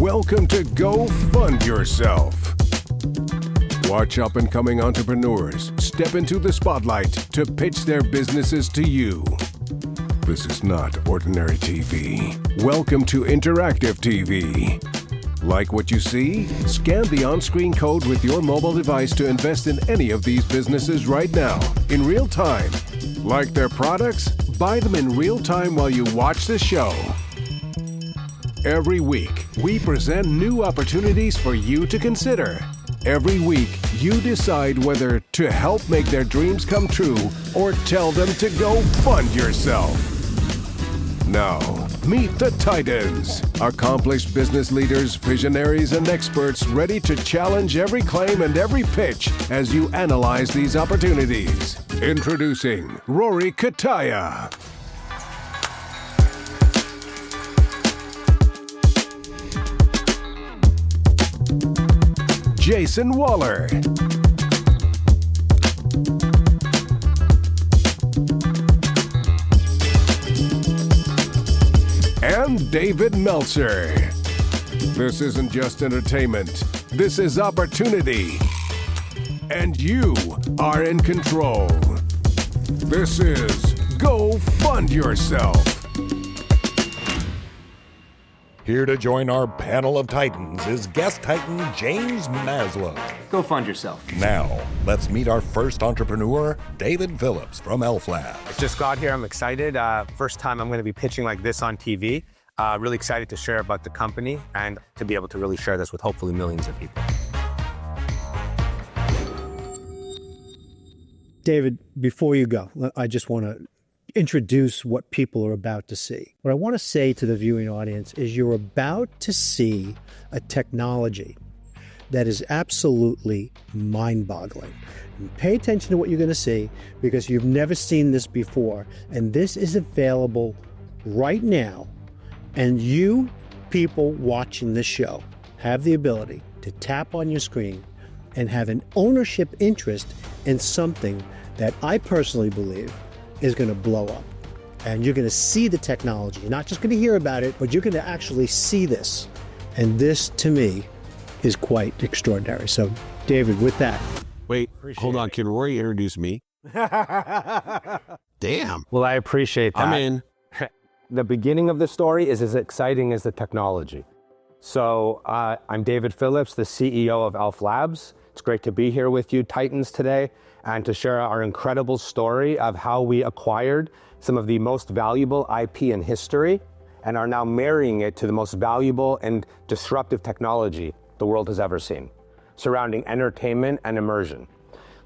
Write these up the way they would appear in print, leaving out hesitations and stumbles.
Welcome to Go Fund Yourself. Watch up-and-coming entrepreneurs step into the spotlight to pitch their businesses to you. This is not ordinary TV. Welcome to interactive TV. Like what you see? Scan the on-screen code with your mobile device to invest in any of these businesses right now, in real time. Like their products? Buy them in real time while you watch the show. Every week, we present new opportunities for you to consider. Every week, you decide whether to help make their dreams come true or tell them to go fund yourself. Now, meet the Titans, accomplished business leaders, visionaries, and experts ready to challenge every claim and every pitch as you analyze these opportunities. Introducing Rory Kataya. Jason Waller. And David Meltzer. This isn't just entertainment. This is opportunity. And you are in control. This is Go Fund Yourself. Here to join our panel of Titans is guest Titan James Maslow. Go fund yourself. Now, let's meet our first entrepreneur, David Phillips from Elf Labs. Just got here, I'm excited. First time I'm going to be pitching like this on TV. Really excited to share about the company and to be able to really share this with hopefully millions of people. David, before you go, I just want to introduce what people are about to see. What I want to say to the viewing audience is you're about to see a technology that is absolutely mind-boggling. And pay attention to what you're going to see because you've never seen this before. And this is available right now. And you people watching this show have the ability to tap on your screen and have an ownership interest in something that I personally believe is going to blow up. And you're going to see the technology. You're not just going to hear about it, but you're going to actually see this. And this, to me, is quite extraordinary. So, David, with that. Wait, hold on. Can Rory introduce me? Damn. Well, I appreciate that. I'm in. The beginning of the story is as exciting as the technology. So I'm David Phillips, the CEO of Elf Labs. It's great to be here with you, Titans, today, and to share our incredible story of how we acquired some of the most valuable IP in history and are now marrying it to the most valuable and disruptive technology the world has ever seen, surrounding entertainment and immersion.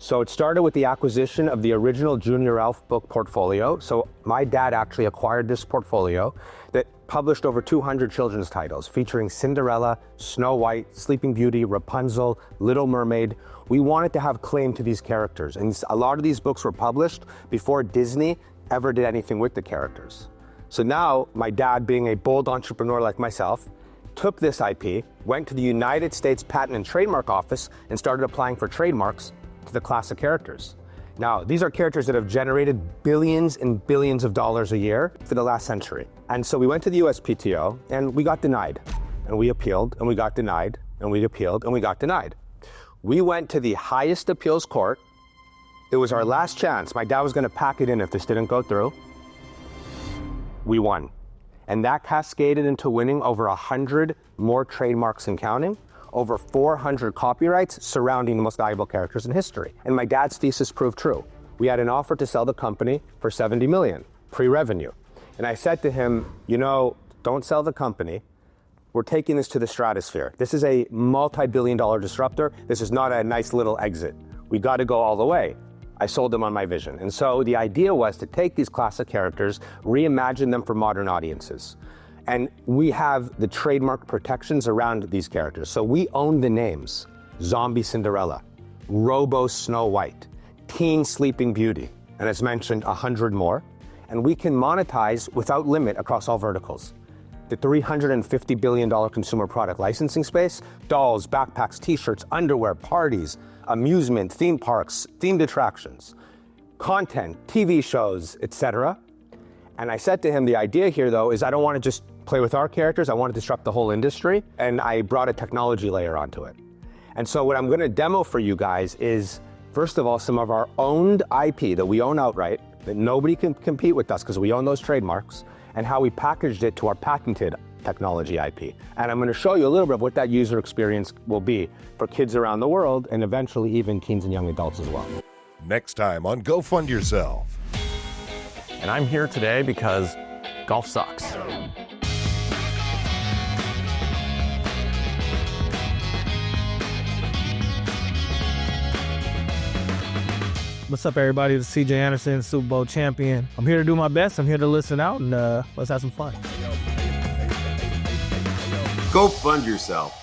So it started with the acquisition of the original Junior Elf book portfolio. So my dad actually acquired this portfolio that published over 200 children's titles featuring Cinderella, Snow White, Sleeping Beauty, Rapunzel, Little Mermaid. We wanted to have claim to these characters. And a lot of these books were published before Disney ever did anything with the characters. So now my dad, being a bold entrepreneur like myself, took this IP, went to the United States Patent and Trademark Office and started applying for trademarks to the classic characters. Now, these are characters that have generated billions and billions of dollars a year for the last century. And so we went to the USPTO and we got denied. And we appealed and we got denied and we appealed and we got denied. We went to the highest appeals court. It was our last chance. My dad was going to pack it in if this didn't go through. We won. And that cascaded into winning over 100 more trademarks and counting, over 400 copyrights surrounding the most valuable characters in history. And my dad's thesis proved true. We had an offer to sell the company for $70 million, pre-revenue. And I said to him, you know, don't sell the company. We're taking this to the stratosphere. This is a multi-billion-dollar disruptor. This is not a nice little exit. We got to go all the way. I sold him on my vision. And so the idea was to take these classic characters, reimagine them for modern audiences. And we have the trademark protections around these characters. So we own the names: Zombie Cinderella, Robo Snow White, Teen Sleeping Beauty, and as mentioned, 100 more. And we can monetize without limit across all verticals. The $350 billion consumer product licensing space, dolls, backpacks, t-shirts, underwear, parties, amusement, theme parks, themed attractions, content, TV shows, etc. And I said to him, the idea here though is I don't want to just play with our characters, I want to disrupt the whole industry, and I brought a technology layer onto it. And so what I'm going to demo for you guys is, first of all, some of our owned IP that we own outright, that nobody can compete with us because we own those trademarks, and how we packaged it to our patented technology IP. And I'm going to show you a little bit of what that user experience will be for kids around the world, and eventually even teens and young adults as well. Next time on Go Fund Yourself. And I'm here today because golf sucks. What's up, everybody? This is CJ Anderson, Super Bowl champion. I'm here to do my best. I'm here to listen out, and let's have some fun. Go fund yourself.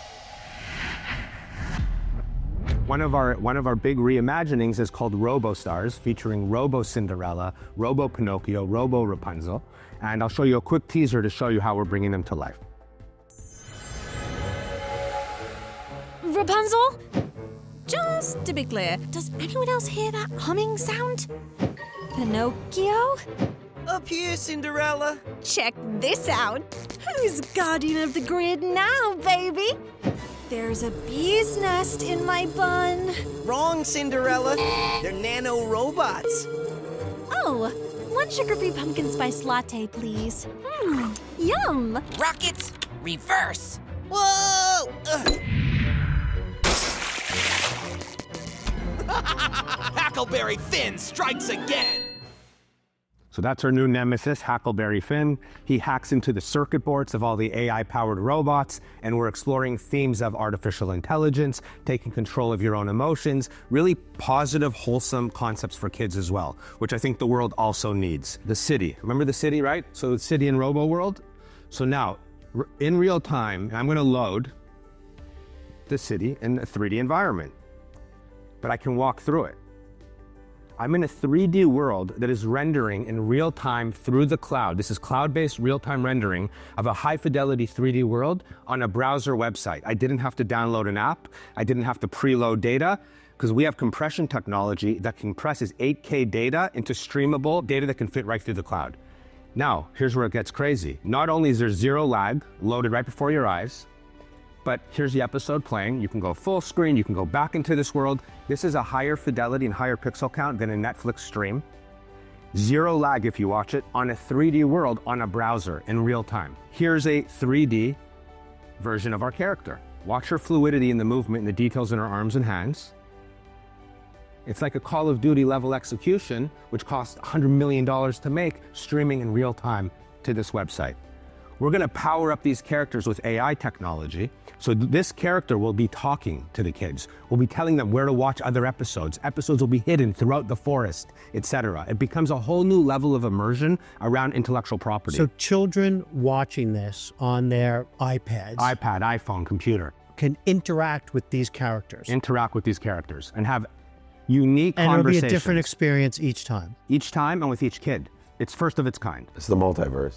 One of our big reimaginings is called Robo Stars, featuring Robo Cinderella, Robo Pinocchio, Robo Rapunzel, and I'll show you a quick teaser to show you how we're bringing them to life. Rapunzel? Just to be clear, does anyone else hear that humming sound? Pinocchio? Up here, Cinderella. Check this out. Who's guardian of the grid now, baby? There's a bee's nest in my bun. Wrong, Cinderella. They're nano-robots. Oh, one sugar-free pumpkin spice latte, please. Yum. Rockets, reverse. Whoa! Huckleberry Finn strikes again. So that's our new nemesis, Huckleberry Finn. He hacks into the circuit boards of all the AI-powered robots, and we're exploring themes of artificial intelligence, taking control of your own emotions, really positive, wholesome concepts for kids as well, which I think the world also needs. The city, remember the city, right? So the city in Robo World. So now, in real time, I'm gonna load the city in a 3D environment, but I can walk through it. I'm in a 3D world that is rendering in real time through the cloud. This is cloud-based real-time rendering of a high-fidelity 3D world on a browser website. I didn't have to download an app. I didn't have to preload data, because we have compression technology that compresses 8K data into streamable data that can fit right through the cloud. Now, here's where it gets crazy. Not only is there zero lag loaded right before your eyes, but here's the episode playing. You can go full screen, you can go back into this world. This is a higher fidelity and higher pixel count than a Netflix stream. Zero lag if you watch it on a 3D world on a browser in real time. Here's a 3D version of our character. Watch her fluidity in the movement and the details in her arms and hands. It's like a Call of Duty level execution, which cost $100 million to make, streaming in real time to this website. We're gonna power up these characters with AI technology. So this character will be talking to the kids. We'll be telling them where to watch other episodes. Episodes will be hidden throughout the forest, etc. It becomes a whole new level of immersion around intellectual property. So children watching this on their iPads, iPad, iPhone, computer, can interact with these characters. interact with these characters and have unique And it'll be conversations. a different experience each time. Each time and with each kid. It's first of its kind. It's the multiverse.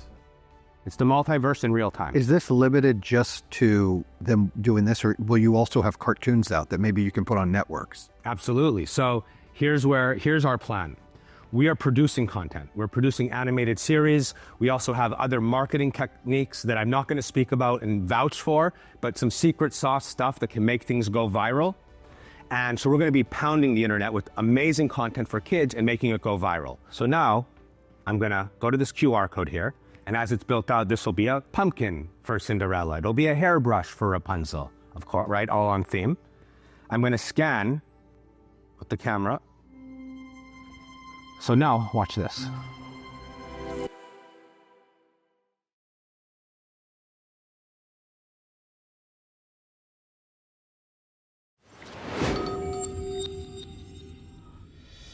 It's the multiverse in real time. Is this limited just to them doing this, or will you also have cartoons out that maybe you can put on networks? Absolutely. So here's our plan. We are producing content. We're producing animated series. We also have other marketing techniques that I'm not going to speak about and vouch for, but some secret sauce stuff that can make things go viral. And so we're going to be pounding the internet with amazing content for kids and making it go viral. So now I'm going to go to this QR code here. And as it's built out, this will be a pumpkin for Cinderella. It'll be a hairbrush for Rapunzel, of course, right? All on theme. I'm going to scan with the camera. So now, watch this.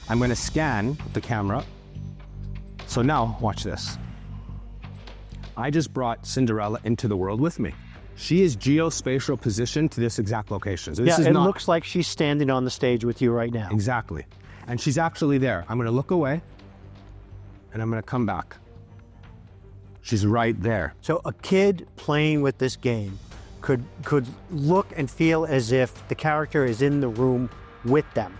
I'm going to scan with the camera. So now, watch this. I just brought Cinderella into the world with me. She is geospatial positioned to this exact location. So this is it not... looks like she's standing on the stage with you right now. Exactly. And she's actually there. I'm going to look away, and I'm going to come back. She's right there. So a kid playing with this game could look and feel as if the character is in the room with them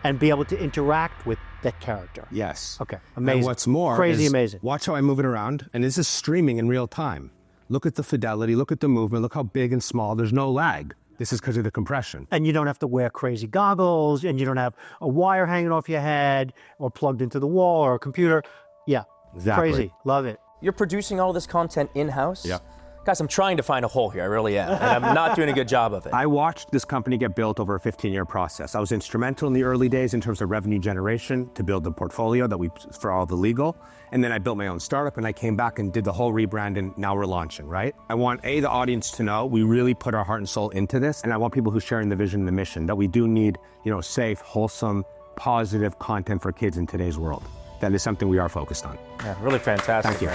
and be able to interact with that character. Yes. Okay, amazing. And what's more, crazy is amazing. Watch how I move it around, and this is streaming in real time. Look at the fidelity, look at the movement, look how big and small. There's no lag. This is because of the compression. And you don't have to wear crazy goggles, and you don't have a wire hanging off your head or plugged into the wall or a computer. Yeah, Exactly. crazy. Love it. You're producing all this content in-house? Yeah. Guys, I'm trying to find a hole here, I really am, and I'm not doing a good job of it. I watched this company get built over a 15-year process. I was instrumental in the early days in terms of revenue generation to build the portfolio that we for all the legal. And then I built my own startup, and I came back and did the whole rebrand, and now we're launching, right? I want the audience to know we really put our heart and soul into this, and I want people who are sharing the vision and the mission that we do need, safe, wholesome, positive content for kids in today's world. That is something we are focused on. Yeah, really fantastic. Thank you.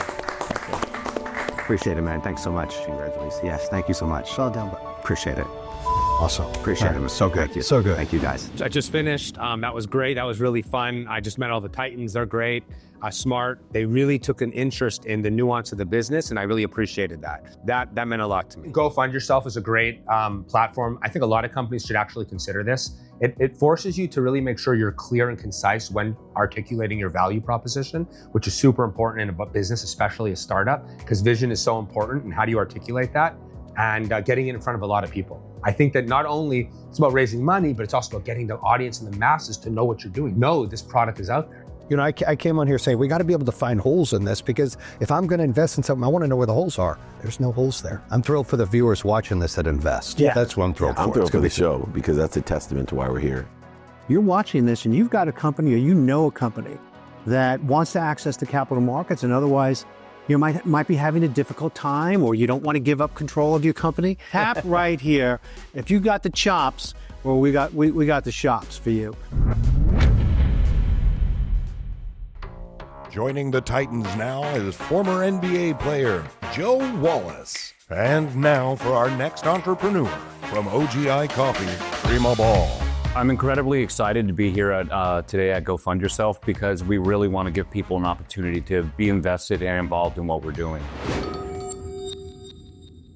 Appreciate it, man. Thanks so much. Congratulations. Yes, thank you so much. Well done, bud. Appreciate it. Awesome. Appreciate it. So good. Thank you. So good. Thank you, guys. I just finished. That was great. That was really fun. I just met all the Titans. They're great, smart. They really took an interest in the nuance of the business, and I really appreciated that. That meant a lot to me. Go Fund Yourself is a great platform. I think a lot of companies should actually consider this. It forces you to really make sure you're clear and concise when articulating your value proposition, which is super important in a business, especially a startup, because vision is so important. And how do you articulate that? And getting it in front of a lot of people. I think that not only it's about raising money, but it's also about getting the audience and the masses to know what you're doing. Know this product is out there. I came on here saying we got to be able to find holes in this, because if I'm going to invest in something, I want to know where the holes are. There's no holes there. I'm thrilled for the viewers watching this that invest. Yeah. That's what I'm thrilled for. I'm thrilled It's for gonna the be- show because that's a testament to why we're here. You're watching this and you've got a company, or you know a company that wants to access the capital markets, and otherwise you might be having a difficult time, or you don't want to give up control of your company. Tap right here. If you got the chops, well, we got the shops for you. Joining the Titans now is former NBA player Joe Wallace. And now for our next entrepreneur from OGI Coffee, Prima Ball. I'm incredibly excited to be here today at Go Fund Yourself, because we really want to give people an opportunity to be invested and involved in what we're doing.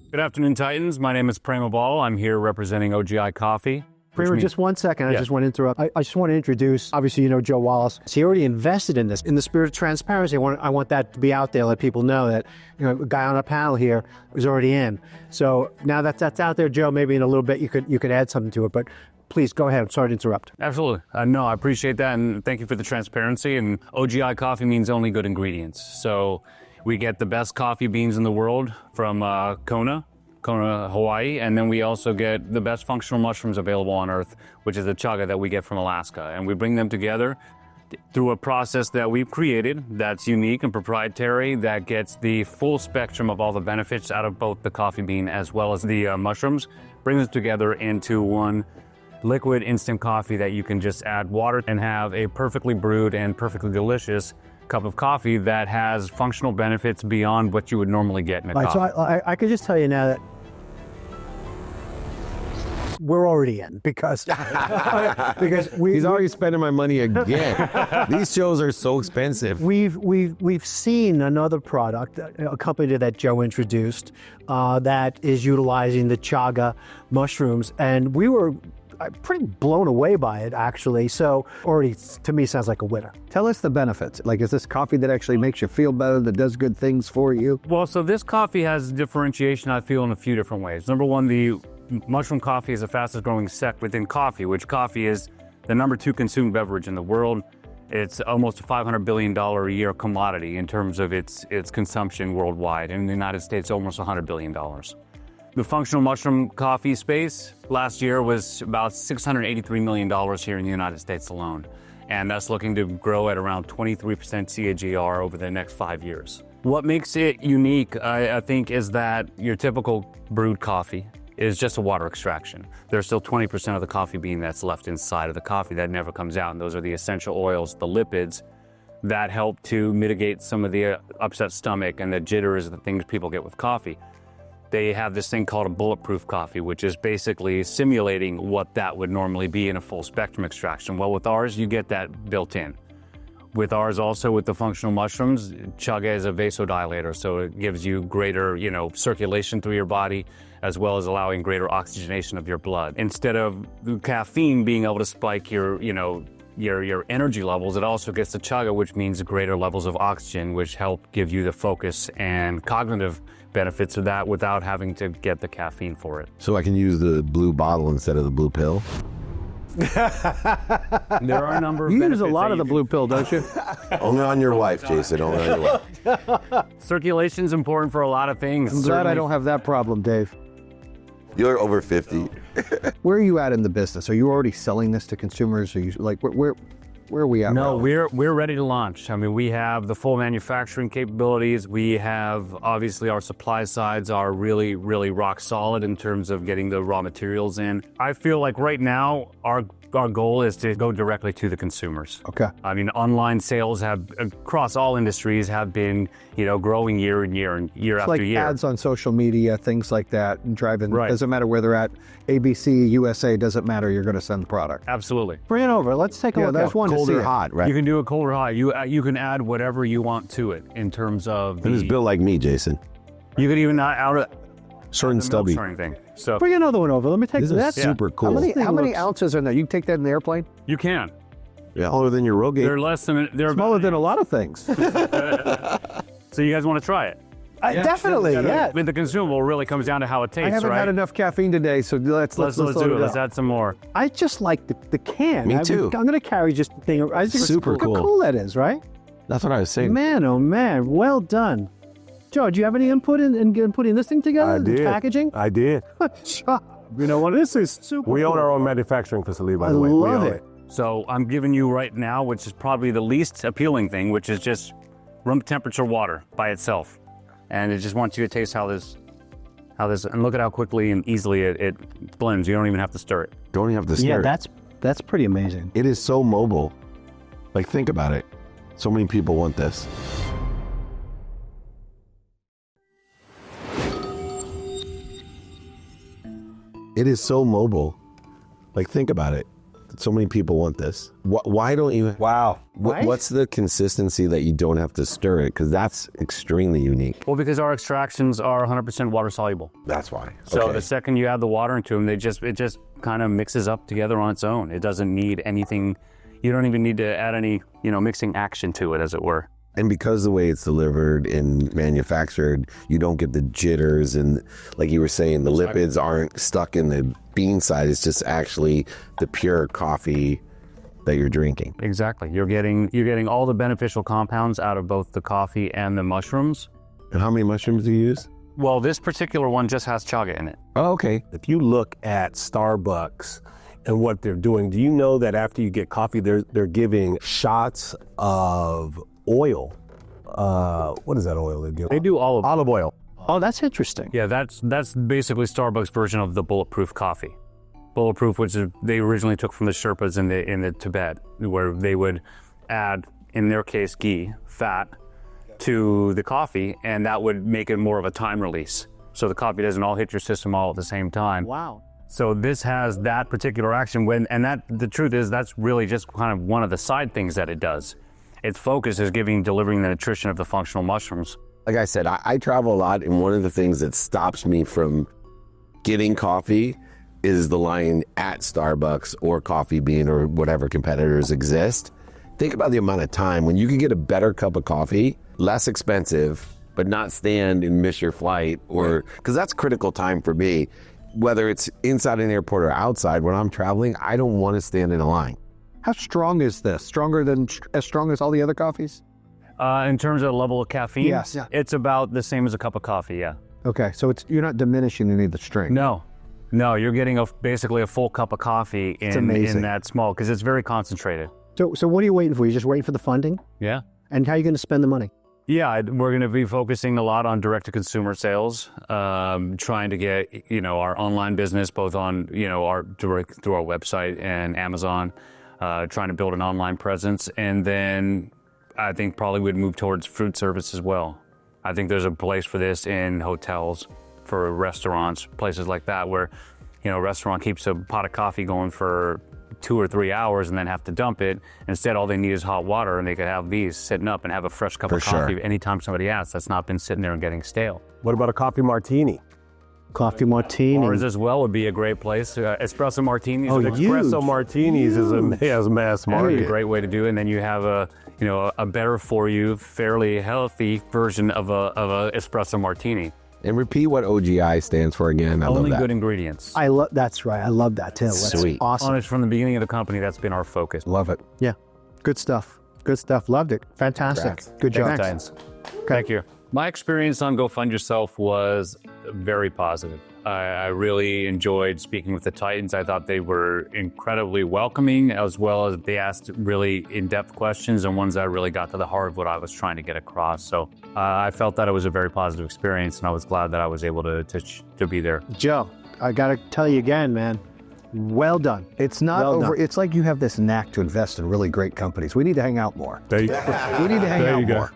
Good afternoon, Titans. My name is Prima Ball. I'm here representing OGI Coffee. Prima, just 1 second. I Yeah. just want to interrupt. I just want to introduce, obviously, Joe Wallace. He already invested in this. In the spirit of transparency, I want that to be out there, let people know that, a guy on our panel here is already in. So now that's out there, Joe, maybe in a little bit you could add something to it, but please go ahead. I'm sorry to interrupt. Absolutely. No, I appreciate that, and thank you for the transparency. And OGI Coffee means only good ingredients. So we get the best coffee beans in the world from Kona, Hawaii, and then we also get the best functional mushrooms available on Earth, which is the chaga that we get from Alaska. And we bring them together through a process that we've created that's unique and proprietary, that gets the full spectrum of all the benefits out of both the coffee bean as well as the mushrooms, brings it together into one liquid instant coffee that you can just add water and have a perfectly brewed and perfectly delicious cup of coffee that has functional benefits beyond what you would normally get in a coffee. So I could just tell you now that we're already in, because He's already spending my money again. These shows are so expensive. We've seen another product, a company that Joe introduced, that is utilizing the chaga mushrooms, and we were pretty blown away by it, actually. So already, to me, sounds like a winner. Tell us the benefits. Like, is this coffee that actually makes you feel better, that does good things for you? Well, so this coffee has differentiation, I feel, in a few different ways. Number one, the mushroom coffee is the fastest growing sect within coffee, which coffee is the number 2 consumed beverage in the world. It's almost a $500 billion a year commodity in terms of its consumption worldwide. In the United States, almost $100 billion. The functional mushroom coffee space last year was about $683 million here in the United States alone. And that's looking to grow at around 23% CAGR over the next 5 years. What makes it unique, I think, is that your typical brewed coffee is just a water extraction. There's still 20% of the coffee bean that's left inside of the coffee that never comes out, and those are the essential oils, the lipids, that help to mitigate some of the upset stomach and the jitters, the things people get with coffee. They have this thing called a bulletproof coffee, which is basically simulating what that would normally be in a full spectrum extraction. Well, with ours, you get that built in. With ours also, with the functional mushrooms, chaga is a vasodilator, so it gives you greater, circulation through your body, as well as allowing greater oxygenation of your blood. Instead of caffeine being able to spike your, your energy levels, it also gets the chaga, which means greater levels of oxygen, which help give you the focus and cognitive benefits of that without having to get the caffeine for it. So I can use the blue bottle instead of the blue pill? There are a number of You use benefits a lot that of the blue pill, don't you? Only on your wife, Jason. Only on your wife. Circulation's important for a lot of things. I'm glad I don't have that problem, Dave. You're over 50. Where are you at in the business? Are you already selling this to consumers? Are you like where are we at? No, we're ready to launch. I mean, we have the full manufacturing capabilities. We have, obviously, our supply sides are really, really rock solid in terms of getting the raw materials in. I feel like right now, our goal is to go directly to the consumers. Okay. I mean, online sales have, across all industries, have been, growing year and year and year It's after like year. ads on social media, things like that, and driving. Right. Doesn't matter where they're at. ABC, USA, doesn't matter. You're going to send the product. Absolutely. Bring it over. Let's take a look. There's one Cold to see or it. hot, right? You can do it cold or hot. You can add whatever you want to it in terms of And it's built like me, Jason. You could even out of Short and stubby. or anything. So Bring another one over. Let me take This is that. super cool. How many ounces are in there? You can take that in the airplane? you can. Yeah, older than your road gate. They're less than they're Smaller than a lot of things. So you guys want to try it? Definitely, yeah. But the consumable really comes down to how it tastes, I haven't right? had enough caffeine today, so let's Let's do it. Let's add some more. I just like the can. Me too. I'm going to carry just the thing. I think Super look cool. how cool that is, right? That's what I was saying. Man, oh man, well done. Joe, do you have any input in putting this thing together? I the did. packaging? I did. Good job. You know what? This is super We own cool. our own manufacturing facility, by I the way. love we own it. So I'm giving you right now, which is probably the least appealing thing, which is just room temperature water by itself. And it just wants you to taste how this, and look at how quickly and easily it blends. You don't even have to stir it. Don't even have to stir Yeah, it. that's pretty amazing. It is so mobile. Like, think about it. So many people want this. It is so mobile. Like, think about it. So many people want this. Why don't you? Wow. What's the consistency that you don't have to stir it? Because that's extremely unique. Well, because our extractions are 100% water soluble. That's why. So Okay. the second you add the water into them, it just kind of mixes up together on its own. It doesn't need anything. You don't even need to add any, mixing action to it, as it were. And because the way it's delivered and manufactured, you don't get the jitters and, like you were saying, the lipids aren't stuck in the bean side. It's just actually the pure coffee that you're drinking. Exactly. You're getting all the beneficial compounds out of both the coffee and the mushrooms. And how many mushrooms do you use? Well, this particular one just has chaga in it. Oh, okay. If you look at Starbucks and what they're doing, do you know that after you get coffee, they're giving shots of oil? What is that oil they give? They do olive oil. Oh, that's interesting. Yeah, that's basically Starbucks' version of the bulletproof coffee. Bulletproof, which they originally took from the Sherpas in the Tibet, where they would add, in their case, ghee, fat, to the coffee, and that would make it more of a time release. So the coffee doesn't all hit your system all at the same time. Wow. So this has that particular action the truth is that's really just kind of one of the side things that it does. Its focus is delivering the nutrition of the functional mushrooms. Like I said, I travel a lot, and one of the things that stops me from getting coffee is the line at Starbucks or Coffee Bean or whatever competitors exist. Think about the amount of time when you can get a better cup of coffee, less expensive, but not stand and miss your flight, or because that's critical time for me. Whether it's inside an airport or outside, when I'm traveling, I don't want to stand in a line. How strong is this? As strong as all the other coffees? In terms of the level of caffeine, Yes. Yeah. it's about the same as a cup of coffee, yeah. Okay, so you're not diminishing any of the strength. No, you're getting basically a full cup of coffee in that small, because it's very concentrated. So what are you waiting for? You're just waiting for the funding? Yeah. And how are you going to spend the money? Yeah, we're going to be focusing a lot on direct-to-consumer sales, trying to get, our online business, both on, our direct through our website and Amazon, trying to build an online presence. And then I think probably we'd move towards food service as well. I think there's a place for this in hotels, for restaurants, places like that, where, a restaurant keeps a pot of coffee going for 2 or 3 hours and then have to dump it. Instead, all they need is hot water, and they could have these sitting up and have a fresh cup of coffee anytime somebody asks. That's not been sitting there and getting stale. What about a coffee martini? Coffee martini. Bars as well would be a great place. Espresso martinis. Oh, Espresso martinis is a mass That'd be market. a great way to do it. And then you have a better for you, fairly healthy version of a espresso martini. And repeat what OGI stands for again. I love Only that. good ingredients. That's right. I love that too. That's Sweet. awesome. Honest, from the beginning of the company, that's been our focus. Love it. Yeah. Good stuff. Good stuff. Loved it. Fantastic. Congrats. Good job. Thanks. Thank you. My experience on Go Fund Yourself was very positive. I really enjoyed speaking with the Titans. I thought they were incredibly welcoming, as well as they asked really in-depth questions and ones that really got to the heart of what I was trying to get across. So I felt that it was a very positive experience, and I was glad that I was able to be there. Joe, I got to tell you again, man. Well done. It's not Well over. done. It's like you have this knack to invest in really great companies. We need to hang out more. There you We need to hang There out you go. more.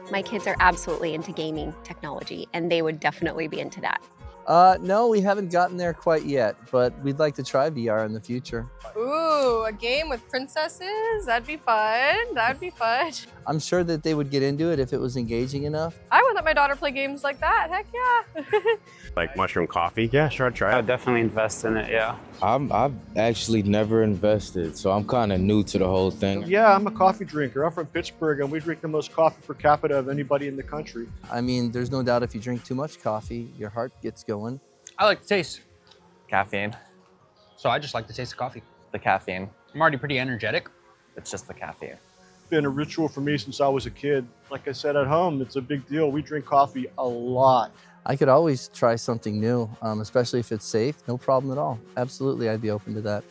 My kids are absolutely into gaming technology, and they would definitely be into that. No, we haven't gotten there quite yet, but we'd like to try VR in the future. Ooh, a game with princesses? That'd be fun. That'd be fun. I'm sure that they would get into it if it was engaging enough. I would let my daughter play games like that. Heck yeah. Like mushroom coffee? Yeah, sure, I'd try it. I'd definitely invest in it, yeah. I've actually never invested, so I'm kind of new to the whole thing. Yeah, I'm a coffee drinker. I'm from Pittsburgh, and we drink the most coffee per capita of anybody in the country. I mean, there's no doubt if you drink too much coffee, your heart gets going. I like the taste. Caffeine. So I just like the taste of coffee. The caffeine. I'm already pretty energetic. It's just the caffeine. It's been a ritual for me since I was a kid. Like I said, at home, it's a big deal. We drink coffee a lot. I could always try something new, especially if it's safe. No problem at all. Absolutely, I'd be open to that.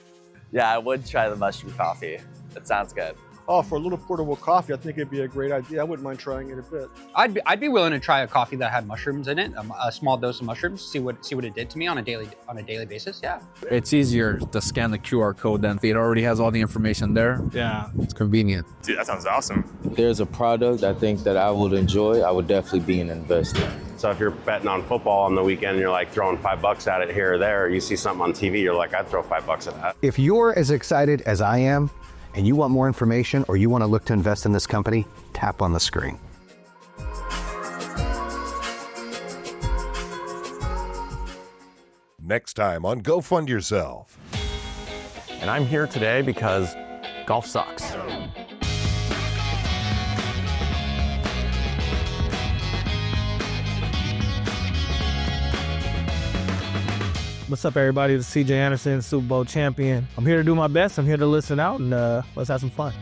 Yeah, I would try the mushroom coffee. It sounds good. Oh, for a little portable coffee, I think it'd be a great idea. I wouldn't mind trying it a bit. I'd be willing to try a coffee that had mushrooms in it, a small dose of mushrooms, see what it did to me on a daily basis. Yeah. It's easier to scan the QR code than it already has all the information there. Yeah. It's convenient. Dude, that sounds awesome. If there's a product I think that I would enjoy, I would definitely be an investor. So if you're betting on football on the weekend and you're like throwing $5 at it here or there, you see something on TV, you're like, I'd throw $5 at that. If you're as excited as I am, and you want more information or you want to look to invest in this company, tap on the screen. Next time on Go Fund Yourself. And I'm here today because golf sucks. What's up, everybody? This is CJ Anderson, Super Bowl champion. I'm here to do my best. I'm here to listen out, and let's have some fun.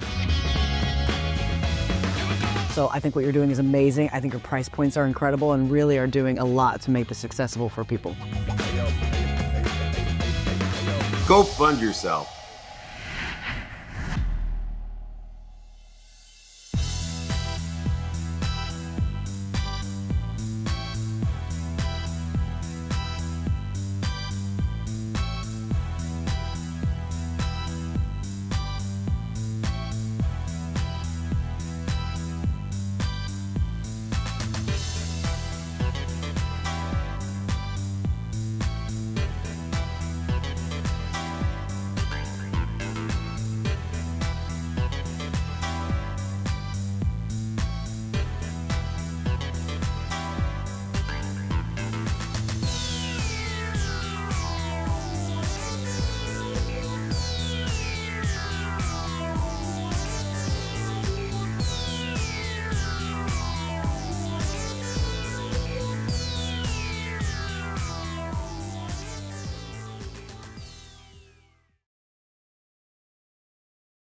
So I think what you're doing is amazing. I think your price points are incredible and really are doing a lot to make this accessible for people. Go fund yourself.